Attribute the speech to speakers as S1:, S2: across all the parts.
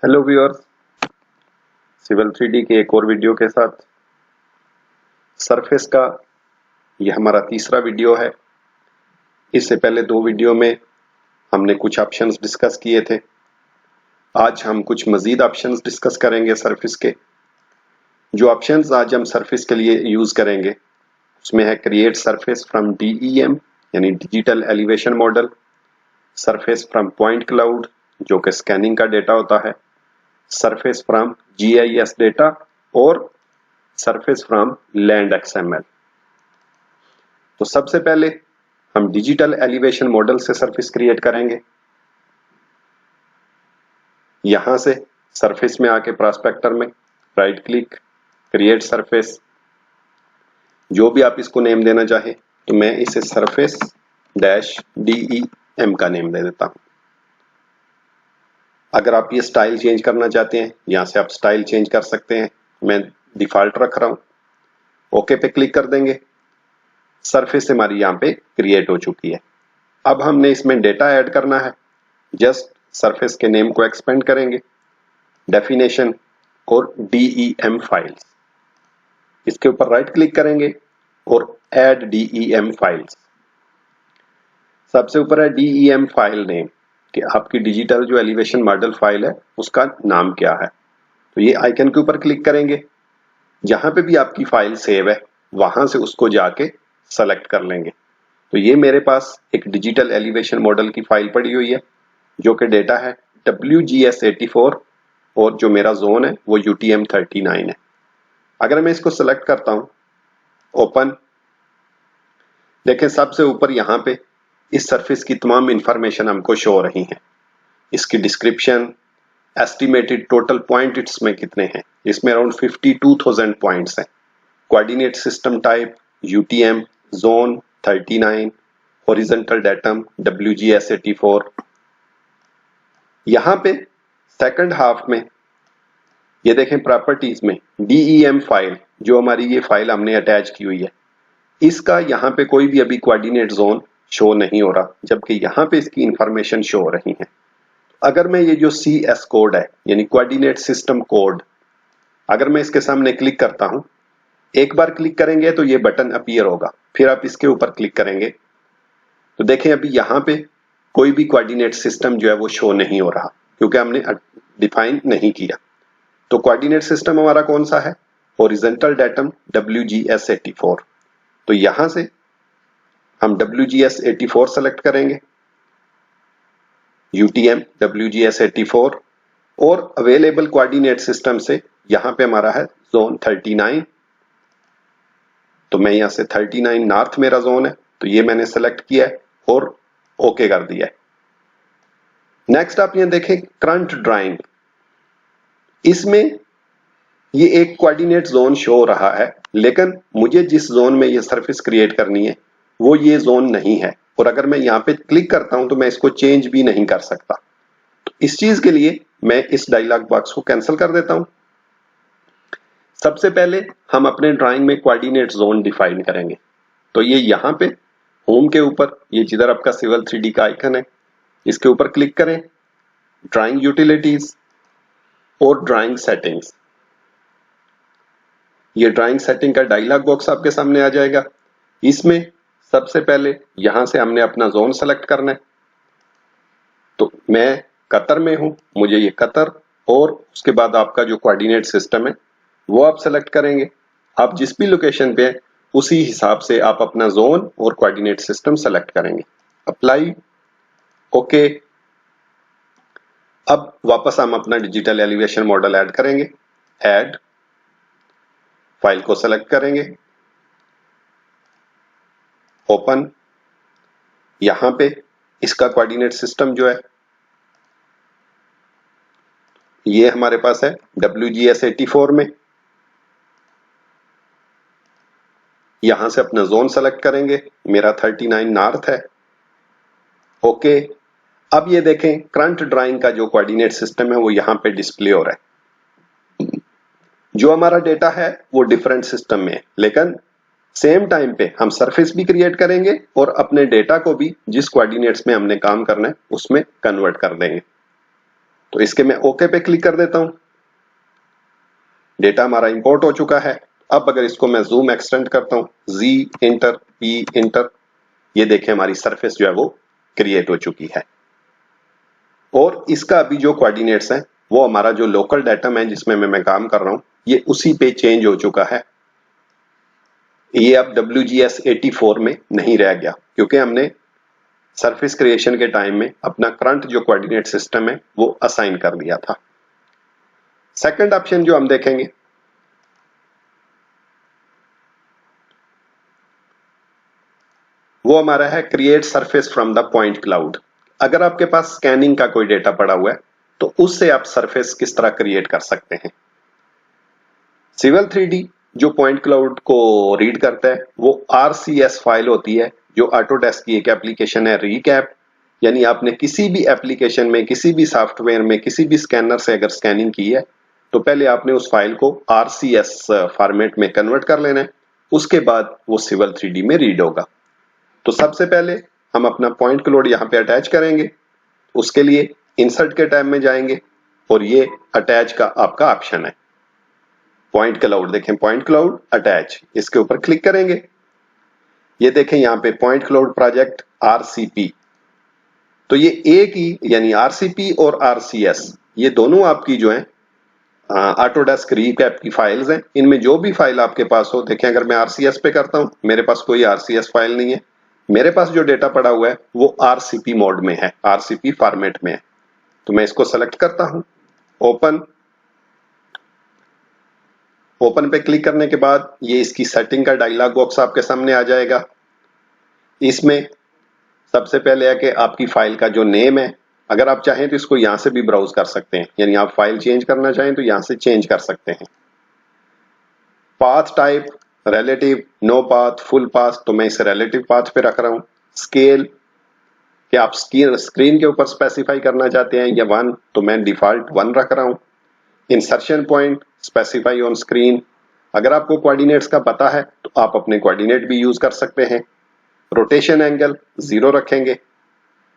S1: Hello viewers, civil 3D के एक और वीडियो के साथ सरफेस का यह हमारा तीसरा वीडियो है। इससे पहले दो वीडियो में हमने कुछ ऑप्शंस डिस्कस किए थे। आज हम कुछ मजीद ऑप्शंस डिस्कस करेंगे सरफेस के। जो ऑप्शंस आज हम सरफेस के लिए यूज करेंगे उसमें है क्रिएट सरफेस फ्रॉम DEM यानी digital elevation model, surface from point cloud जो कि स्कैनिंग का डेटा होता है, सरफेस फ्रॉम GIS डेटा और सरफेस फ्रॉम लैंड XML। तो सबसे पहले हम डिजिटल एलिवेशन मॉडल से सरफेस क्रिएट करेंगे। यहां से सरफेस में आके प्रॉस्पेक्टर में राइट क्लिक, क्रिएट सरफेस, जो भी आप इसको नेम देना चाहे, तो मैं इसे सरफेस -DEM का नेम दे देता हूं। अगर आप ये स्टाइल चेंज करना चाहते हैं, यहां से आप स्टाइल चेंज कर सकते हैं। मैं डिफॉल्ट रख रहा हूं। ओके पे क्लिक कर देंगे। सरफेस हमारी यहाँ पे क्रिएट हो चुकी है। अब हमने इसमें डेटा ऐड करना है। जस्ट सरफेस के नेम को एक्सपेंड करेंगे, डेफिनेशन और DEM फाइल्स, इसके ऊपर राइट क्लिक करेंगे और ऐड DEM फाइल्स। सबसे ऊपर है DEM फाइल नेम कि आपकी डिजिटल जो एलिवेशन मॉडल फाइल है उसका नाम क्या है। तो ये आइकन के ऊपर क्लिक करेंगे। जहां पे भी आपकी फाइल सेव है वहां से उसको जाके सेलेक्ट कर लेंगे। तो ये मेरे पास एक डिजिटल एलिवेशन मॉडल की फाइल पड़ी हुई है जो कि डेटा है WGS84 और जो मेरा जोन है वो UTM39 है। अगर मैं इसको सेलेक्ट करता हूं, ओपन, देखें सबसे ऊपर यहाँ पे इस सरफेस की तमाम इंफॉर्मेशन हमको शो हो रही है। इसकी डिस्क्रिप्शन, एस्टिमेटेड टोटल पॉइंट इसमें कितने हैं, इसमें अराउंड 52,000 पॉइंट्स हैं। Coordinate system type UTM, zone 39, horizontal datum WGS84। यहाँ पे सेकंड हाफ में ये देखें प्रॉपर्टीज में DEM फाइल, जो हमारी ये फाइल हमने अटैच की हुई है, इसका यहाँ पे कोई भी अभी कोऑर्डिनेट जोन शो नहीं हो रहा, जबकि यहाँ पे इसकी इंफॉर्मेशन शो हो रही है। अगर मैं ये जो CS कोड है यानी कोऑर्डिनेट सिस्टम कोड, अगर मैं इसके सामने क्लिक करता हूं, एक बार क्लिक करेंगे तो ये बटन अपीयर होगा, फिर आप इसके ऊपर क्लिक करेंगे तो देखें अभी यहाँ पे कोई भी कोऑर्डिनेट सिस्टम जो है वो शो नहीं हो रहा क्योंकि हमने डिफाइन नहीं किया। तो कोऑर्डिनेट सिस्टम हमारा कौन सा है? Horizontal datum WGS84। तो यहां से हम WGS84 सेलेक्ट करेंगे, UTM WGS84, और अवेलेबल कोऑर्डिनेट सिस्टम से यहां पे हमारा है जोन 39। तो मैं यहां से 39 नॉर्थ मेरा जोन है, तो ये मैंने सेलेक्ट किया है और ओके कर दिया है। नेक्स्ट आप यहां देखें करंट ड्राइंग, इसमें ये एक कोऑर्डिनेट जोन शो हो रहा है, लेकिन मुझे जिस जोन में ये सरफेस क्रिएट करनी है वो ये जोन नहीं है, और अगर मैं यहाँ पे क्लिक करता हूं तो मैं इसको चेंज भी नहीं कर सकता। तो इस चीज के लिए मैं इस डायलॉग बॉक्स को कैंसिल कर देता हूं। सबसे पहले हम अपने ड्राइंग में कोऑर्डिनेट जोन डिफाइन करेंगे। तो ये यहाँ पे होम के ऊपर ये जिधर आपका सिविल 3D का आइकन है, इसके ऊपर क्लिक करें, ड्राइंग यूटिलिटीज और ड्राइंग सेटिंग्स। ये ड्राइंग सेटिंग का डायलॉग बॉक्स आपके सामने आ जाएगा। इसमें सबसे पहले यहां से हमने अपना जोन सेलेक्ट करना है। तो मैं कतर में हूं, मुझे ये कतर, और उसके बाद आपका जो कोऑर्डिनेट सिस्टम है वो आप सेलेक्ट करेंगे। आप जिस भी लोकेशन पे हैं उसी हिसाब से आप अपना जोन और कोऑर्डिनेट सिस्टम सेलेक्ट करेंगे। Apply, okay. अब वापस हम अपना डिजिटल एलिवेशन मॉडल ऐड करेंगे। ऐड, फाइल को सेलेक्ट करेंगे, ओपन। यहां पे इसका कोऑर्डिनेट सिस्टम जो है ये हमारे पास है WGS84 में। यहां से अपना जोन सेलेक्ट करेंगे, मेरा 39 नॉर्थ है, ओके। अब ये देखें करंट ड्राइंग का जो कोऑर्डिनेट सिस्टम है वो यहां पे डिस्प्ले हो रहा है। जो हमारा डेटा है वो डिफरेंट सिस्टम में है, लेकिन सेम टाइम पे हम सरफेस भी क्रिएट करेंगे और अपने डेटा को भी जिस कोऑर्डिनेट्स में हमने काम करना है उसमें कन्वर्ट कर देंगे। तो इसके मैं ओके पे क्लिक कर देता हूं। डेटा हमारा इंपोर्ट हो चुका है। अब अगर इसको मैं जूम एक्सटेंड करता हूं, जी इंटर, ई इंटर, ये देखें हमारी सरफेस जो है वो क्रिएट हो चुकी है। और इसका अभी जो कोऑर्डिनेट्स हैं वो हमारा जो लोकल डाटा है जिसमें मैं काम कर रहा हूं, ये उसी पे चेंज हो चुका है। ये अब WGS 84 में नहीं रह गया, क्योंकि हमने सरफेस क्रिएशन के टाइम में अपना करंट जो कोऑर्डिनेट सिस्टम है वो असाइन कर दिया था। सेकंड ऑप्शन जो हम देखेंगे वो हमारा है create surface from the point cloud. अगर आपके पास स्कैनिंग का कोई डेटा पड़ा हुआ है तो उससे आप सरफेस किस तरह क्रिएट कर सकते हैं। सिविल 3D जो पॉइंट क्लाउड को रीड करता है वो RCS फाइल होती है, जो ऑटोडेस्क की एक एप्लीकेशन है रीकैप। यानी आपने किसी भी एप्लीकेशन में, किसी भी सॉफ्टवेयर में, किसी भी स्कैनर से अगर स्कैनिंग की है तो पहले आपने उस फाइल को RCS फॉर्मेट में कन्वर्ट कर लेना है, उसके बाद वो सिविल 3D में रीड होगा। तो सबसे पहले हम अपना पॉइंट क्लाउड यहाँ पे अटैच करेंगे। उसके लिए इंसर्ट के टैब में जाएंगे और ये अटैच का आपका ऑप्शन है, पॉइंट क्लाउड, देखें पॉइंट क्लाउड अटैच, इसके ऊपर क्लिक करेंगे। ये देखें यहाँ पे पॉइंट क्लाउड प्रोजेक्ट RCP, तो ये एक ही यानी RCP और RCS ये दोनों आपकी जो है ऑटोडेस्क रीकैप की फाइल्स हैं। इनमें जो भी फाइल आपके पास हो, देखें अगर मैं RCS पे करता हूं, मेरे पास कोई RCS फाइल नहीं है, मेरे पास जो डेटा पड़ा हुआ है वो RCP मोड में है, RCP फॉर्मेट में है। तो मैं इसको सेलेक्ट करता हूं, ओपन, ओपन पे क्लिक करने के बाद ये इसकी सेटिंग का डायलॉग बॉक्स आपके सामने आ जाएगा। इसमें सबसे पहले है कि आपकी फाइल का जो नेम है, अगर आप चाहें तो इसको यहां से भी ब्राउज कर सकते हैं, यानी आप फाइल चेंज करना चाहें तो यहां से चेंज कर सकते हैं। Path type relative, no path, full path, तो मैं इसे रिलेटिव पाथ पे रख रहा हूं। स्केल कि आप स्क्रीन के ऊपर स्पेसिफाई करना चाहते हैं या 1, तो मैं डिफॉल्ट 1 रख रहा हूं। Insertion point specify on screen, अगर आपको कोऑर्डिनेट्स का पता है तो आप अपने कोऑर्डिनेट भी यूज कर सकते हैं। रोटेशन एंगल 0 रखेंगे।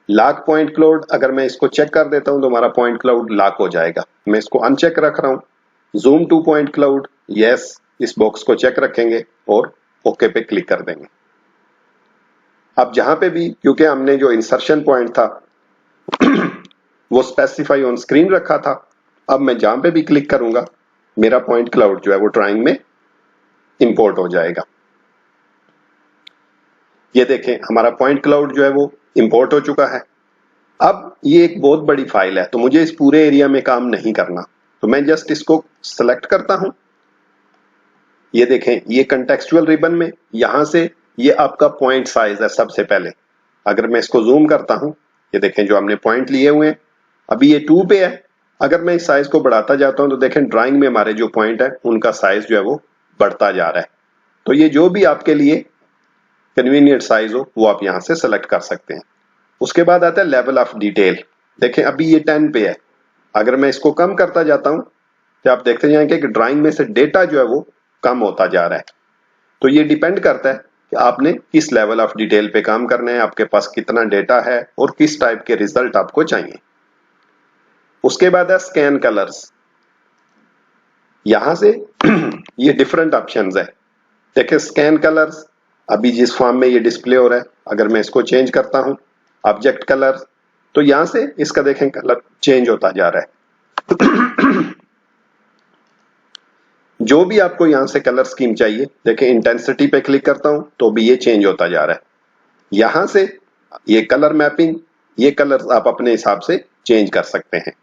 S1: लॉक पॉइंट क्लाउड, अगर मैं इसको चेक कर देता हूं तो हमारा पॉइंट क्लाउड लॉक हो जाएगा, मैं इसको अनचेक रख रहा हूं। Zoom two point cloud, yes, इस बॉक्स को चेक रखेंगे और ओके पे क्लिक कर देंगे। अब जहां पे भी, क्योंकि हमने जो इंसर्शन पॉइंट था वो स्पेसिफाई ऑन स्क्रीन रखा था, अब मैं जहां पे भी क्लिक करूंगा मेरा पॉइंट क्लाउड जो है वो ड्राइंग में इंपोर्ट हो जाएगा। ये देखें हमारा पॉइंट क्लाउड जो है वो इंपोर्ट हो चुका है। अब ये एक बहुत बड़ी फाइल है तो मुझे इस पूरे एरिया में काम नहीं करना, तो मैं जस्ट इसको सेलेक्ट करता हूं। ये देखें ये कंटेक्सचुअल रिबन में यहां से ये आपका पॉइंट साइज है सबसे पहले। अगर मैं इसको जूम करता हूं, ये देखें जो हमने पॉइंट लिए हुए हैं, अभी ये 2 पे है। अगर मैं इस साइज को बढ़ाता जाता हूं तो देखें ड्राइंग में हमारे जो पॉइंट है उनका साइज जो है वो बढ़ता जा रहा है। तो ये जो भी आपके लिए कन्वीनियंट साइज हो वो आप यहां से सेलेक्ट कर सकते हैं। उसके बाद आता है लेवल ऑफ डिटेल, देखें अभी ये 10 पे है। अगर मैं इसको कम करता जाता हूं तो आप देखते जाएंगे कि ड्राइंग में से डेटा जो है वो कम होता जा रहा है। तो ये डिपेंड करता है कि आपने किस लेवल ऑफ डिटेल पे काम करना है, आपके पास कितना डेटा है और किस टाइप के रिजल्ट आपको चाहिए। उसके बाद है स्कैन कलर्स, यहां से ये डिफरेंट ऑप्शंस है। देखिए स्कैन कलर्स अभी जिस फॉर्म में ये डिस्प्ले हो रहा है, अगर मैं इसको चेंज करता हूं ऑब्जेक्ट कलर, तो यहां से इसका देखें कलर चेंज होता जा रहा है। जो भी आपको यहां से कलर स्कीम चाहिए, देखें इंटेंसिटी पे क्लिक करता हूं तो भी ये चेंज होता जा रहा है। यहां से ये कलर मैपिंग, ये कलर आप अपने हिसाब से चेंज कर सकते हैं।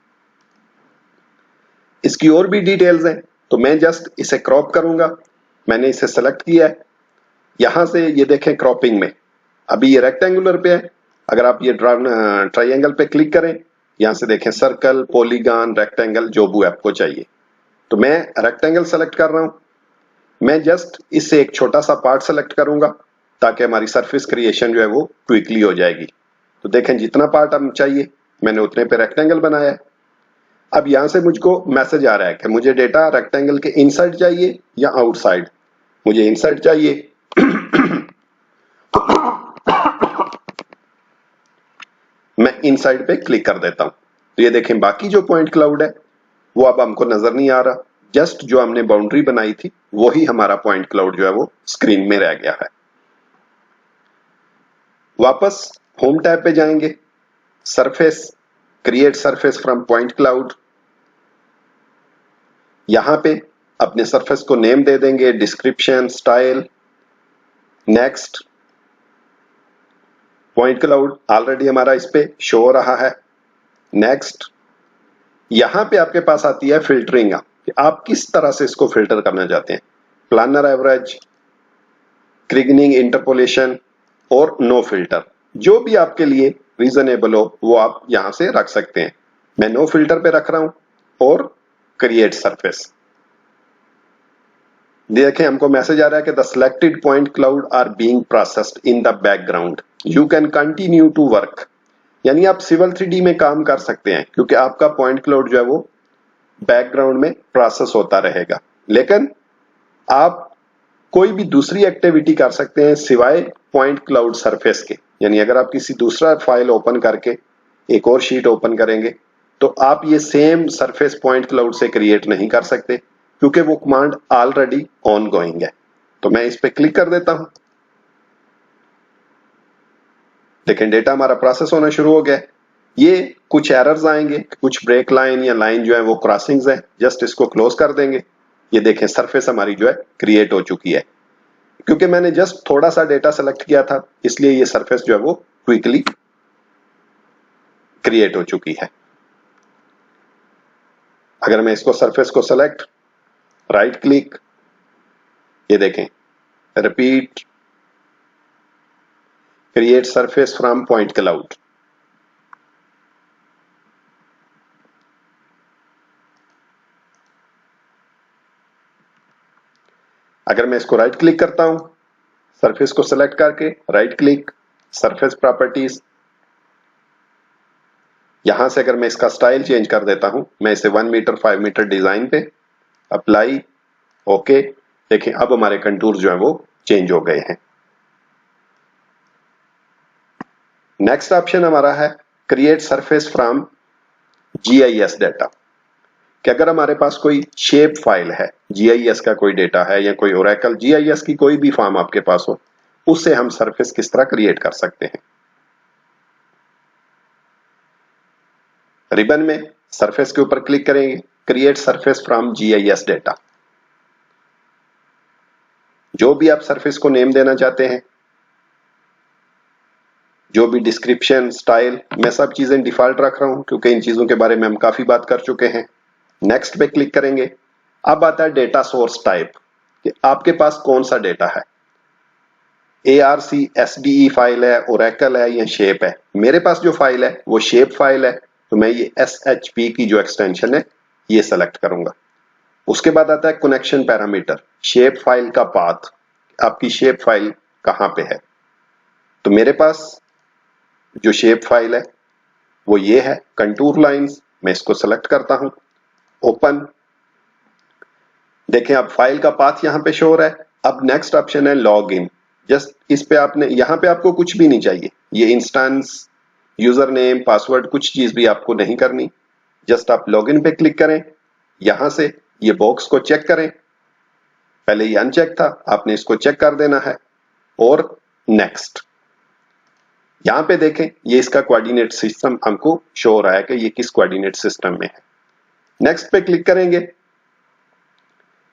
S1: इसकी और भी डिटेल्स हैं, तो मैं जस्ट इसे क्रॉप करूंगा। मैंने इसे सेलेक्ट किया है। यहां से ये देखें क्रॉपिंग में अभी ये रेक्टेंगुलर पे है, अगर आप ये ट्राइंगल पे क्लिक करें, यहां से देखें सर्कल, पॉलीगॉन, रेक्टेंगल, जो भी आपको चाहिए। तो मैं रेक्टेंगल सेलेक्ट कर रहा हूं। मैं जस्ट इससे एक छोटा सा पार्ट सेलेक्ट करूंगा ताकि हमारी सरफेस क्रिएशन जो है वो क्विकली हो जाएगी। तो देखें जितना पार्ट हम चाहिए मैंने उतने पे रेक्टेंगल बनाया है। अब यहां से मुझको मैसेज आ रहा है कि मुझे डेटा रेक्टेंगल के इनसाइड चाहिए या आउटसाइड। मुझे इनसाइड चाहिए। मैं इनसाइड पे क्लिक कर देता हूं। तो ये देखें बाकी जो पॉइंट क्लाउड है वो अब हमको नजर नहीं आ रहा, जस्ट जो हमने बाउंड्री बनाई थी वही हमारा पॉइंट क्लाउड जो है वो स्क्रीन में रह गया है। वापस होम टैब पे जाएंगे, surface, create surface from point cloud. यहां पे अपने सरफेस को नेम दे देंगे, description, style, next. Point cloud already हमारा इस पे शो हो रहा है, नेक्स्ट। यहां पे आपके पास आती है फिल्टरिंग, आप किस तरह से इसको फिल्टर करना चाहते हैं, प्लानर एवरेज, क्रिगनिंग, इंटरपोलेशन और नो फिल्टर। जो भी आपके लिए रीजनेबल हो वो आप यहां से रख सकते हैं। मैं नो फिल्टर पे रख रहा हूं और क्रिएट सरफेस। देखें हमको मैसेज आ रहा है कि the selected point cloud are being processed in the background, you can continue to work. यानी आप सिविल 3D में काम कर सकते हैं क्योंकि आपका पॉइंट क्लाउड जो है वो बैकग्राउंड में प्रोसेस होता रहेगा, लेकिन आप कोई भी दूसरी एक्टिविटी कर सकते हैं सिवाय पॉइंट क्लाउड सरफेस के। यानी अगर आप किसी दूसरा फाइल ओपन करके एक और शीट ओपन करेंगे तो आप ये सेम सरफेस पॉइंट क्लाउड से क्रिएट नहीं कर सकते क्योंकि वो कमांड ऑलरेडी ऑन गोइंग है। तो मैं इस पे क्लिक कर देता हूं, लेकिन डेटा हमारा प्रोसेस होना शुरू हो गया। ये कुछ एरर्स आएंगे, कुछ ब्रेक लाइन या लाइन जो है वो क्रॉसिंग्स है, जस्ट इसको क्लोज कर देंगे। ये देखें सरफेस हमारी जो है क्रिएट हो चुकी है। क्योंकि मैंने जस्ट थोड़ा सा डेटा सेलेक्ट किया था इसलिए ये सरफेस जो है वो क्विकली क्रिएट हो चुकी है। अगर मैं इसको सरफेस को सेलेक्ट, राइट क्लिक, ये देखें repeat, create surface from point cloud. अगर मैं इसको राइट क्लिक करता हूं, सरफेस को सेलेक्ट करके राइट क्लिक, सरफेस प्रॉपर्टीज, यहां से अगर मैं इसका स्टाइल चेंज कर देता हूं, मैं इसे 1 मीटर 5 मीटर डिजाइन पे, अप्लाई, ओके। देखें अब हमारे कंटूर जो है वो चेंज हो गए हैं। नेक्स्ट ऑप्शन हमारा है create surface from GIS data, कि अगर हमारे पास कोई शेप फाइल है, जीआईएस का कोई डेटा है या कोई ओरेकल जीआईएस की कोई भी फॉर्म आपके पास हो, उससे हम सरफेस किस तरह क्रिएट कर सकते हैं। रिबन में सरफेस के ऊपर क्लिक करेंगे, create surface from GIS data. जो भी आप सरफेस को नेम देना चाहते हैं, जो भी डिस्क्रिप्शन, स्टाइल, मैं सब चीजें डिफॉल्ट रख रहा हूं क्योंकि इन चीजों के बारे में हम काफी बात कर चुके हैं। नेक्स्ट पे क्लिक करेंगे। अब आता है डेटा सोर्स टाइप, कि आपके पास कौन सा डेटा है, ARC-SDE फाइल है, ओरेकल है या शेप है। मेरे पास जो फाइल है वो शेप फाइल है, तो मैं ये SHP की जो एक्सटेंशन है ये सेलेक्ट करूंगा। उसके बाद आता है कनेक्शन पैरामीटर, शेप फाइल का पाथ, आपकी शेप फाइल कहां पे है। तो मेरे पास जो शेप फाइल है वो ये है, कंटूर लाइंस। मैं इसको सेलेक्ट करता हूं, ओपन। देखें अब फाइल का पाथ यहां पे शो हो रहा है। अब नेक्स्ट ऑप्शन है लॉग इन। जस्ट इस पे आपने, यहां पे आपको कुछ भी नहीं चाहिए, ये इंस्टेंस, यूजर नेम, पासवर्ड, कुछ चीज भी आपको नहीं करनी। जस्ट आप लॉग इन पे क्लिक करें, यहां से ये बॉक्स को चेक करें। पहले ये अनचेक था, आपने इसको चेक कर देना है और नेक्स्ट। यहां पे देखें ये इसका कोऑर्डिनेट सिस्टम हमको शो हो रहा है कि ये किस कोऑर्डिनेट सिस्टम में है। नेक्स्ट पे क्लिक करेंगे।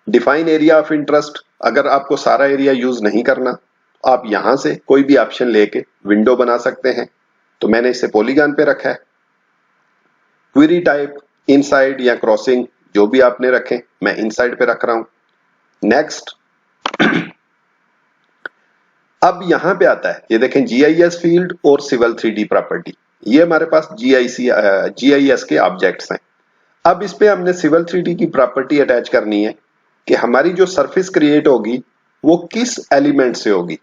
S1: डिफाइन एरिया ऑफ इंटरेस्ट, अगर आपको सारा एरिया यूज नहीं करना आप यहां से कोई भी ऑप्शन लेके विंडो बना सकते हैं। तो मैंने इसे पॉलीगॉन पे रखा है। क्वेरी टाइप, इनसाइड या क्रॉसिंग, जो भी आपने रखें, मैं इनसाइड पे रख रहा हूं। नेक्स्ट। अब यहां पे आता है, ये देखें जीआईएस फील्ड और सिविल 3D प्रॉपर्टी, ये हमारे पास जीआईएस के ऑब्जेक्ट्स हैं। अब इस पे हमने सिविल 3D की प्रॉपर्टी अटैच करनी है कि हमारी जो सरफेस क्रिएट होगी वो किस एलिमेंट से होगी।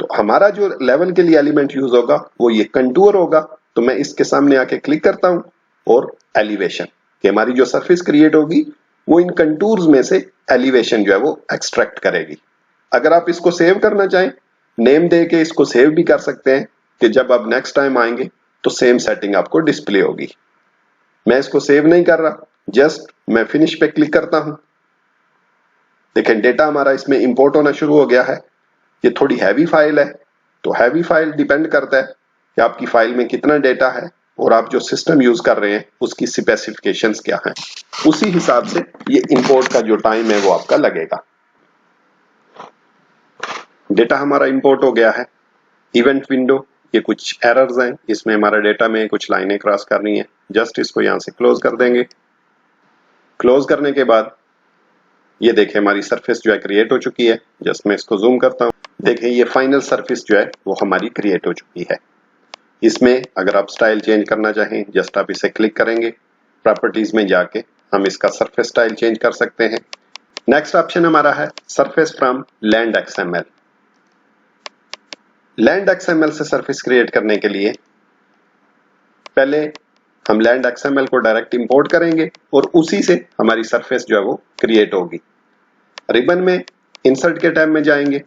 S1: तो हमारा जो लेवल के लिए एलिमेंट यूज होगा वो ये कंटूर होगा। तो मैं इसके सामने आके क्लिक करता हूं और एलिवेशन, कि हमारी जो सरफेस क्रिएट होगी वो इन कंटूर्स में से एलिवेशन जो है वो एक्सट्रैक्ट करेगी। अगर आप इसको सेव करना चाहें, नेम दे के इसको सेव भी कर सकते हैं कि जब आप नेक्स्ट टाइम आएंगे तो सेम सेटिंग आपको डिस्प्ले होगी। मैं इसको सेव नहीं कर रहा, जस्ट मैं फिनिश पे क्लिक करता हूं। देखें डेटा हमारा इसमें इंपोर्ट होना शुरू हो गया है। ये थोड़ी हैवी फाइल है, तो हैवी फाइल डिपेंड करता है कि आपकी फाइल में कितना डेटा है और आप जो सिस्टम यूज कर रहे हैं उसकी स्पेसिफिकेशंस क्या हैं। उसी हिसाब से ये इंपोर्ट का जो टाइम है वो आपका लगेगा। डेटा हमारा इंपोर्ट हो गया है। इवेंट विंडो, ये कुछ एरर्स हैं, इसमें हमारा डेटा में कुछ लाइनें क्रॉस करनी है, जस्ट इसको यहां से क्लोज कर देंगे। क्लोज करने के बाद ये देखें हमारी सरफेस जो है क्रिएट हो चुकी है। जस्ट मैं इसको जूम करता हूं, देखें ये फाइनल सरफेस जो है वो हमारी क्रिएट हो चुकी है। इसमें अगर आप स्टाइल चेंज करना चाहें, जस्ट आप इसे क्लिक करेंगे, प्रॉपर्टीज में जाके हम इसका सरफेस स्टाइल चेंज कर सकते हैं। नेक्स्ट ऑप्शन हमारा है surface from land XML. Land XML से सरफेस क्रिएट करने के लिए पहले हम लैंड एक्सएमएल को डायरेक्ट इंपोर्ट करेंगे और उसी से हमारी सरफेस जो है वो क्रिएट होगी। रिबन में इंसर्ट के टैब में जाएंगे,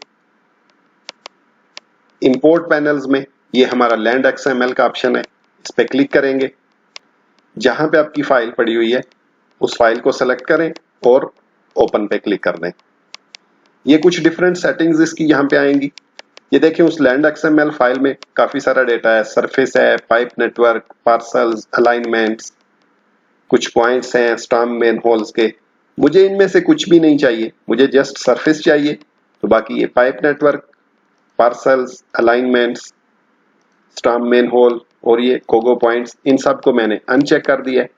S1: इंपोर्ट पैनल्स में ये हमारा लैंड एक्सएमएल का ऑप्शन है, इस पे क्लिक करेंगे। जहां पे आपकी फाइल पड़ी हुई है उस फाइल को सेलेक्ट करें और ओपन पे क्लिक कर दें। ये कुछ डिफरेंट सेटिंग्स इसकी यहाँ पे आएंगी। ये देखिए उस लैंड एक्सएमएल फाइल में काफी सारा डेटा है, सरफेस है, पाइप नेटवर्क, पार्सल्स, अलाइनमेंट्स, कुछ पॉइंट्स हैं स्टॉर्म मेन होल्स के। मुझे इनमें से कुछ भी नहीं चाहिए, मुझे जस्ट सरफेस चाहिए। तो बाकी ये pipe network, parcels, alignments, storm main whole और ये कोगो पॉइंट्स, इन सब को मैंने अनचेक कर दिया है।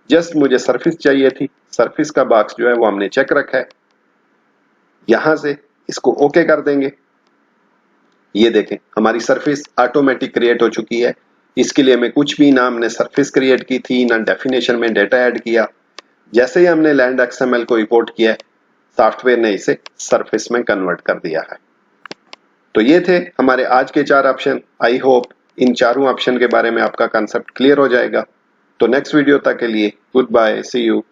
S1: जस्ट मुझे सरफेस चाहिए थी, सरफेस का बॉक्स जो है वो हमने चेक रखा है। यहां से इसको ओके कर देंगे। ये देखें हमारी सरफेस ऑटोमेटिक क्रिएट हो चुकी है। इसके लिए हमें कुछ भी ना हमने सरफेस क्रिएट की थी, ना डेफिनेशन में डेटा ऐड किया। जैसे ही हमने लैंड एक्सएमएल को इंपोर्ट किया है, सॉफ्टवेयर ने इसे सरफेस में कन्वर्ट कर दिया है। तो ये थे हमारे आज के 4 ऑप्शन। आई होप इन चारों ऑप्शन के बारे में आपका कंसेप्ट क्लियर हो जाएगा। तो नेक्स्ट वीडियो तक के लिए गुड बाय, सी यू।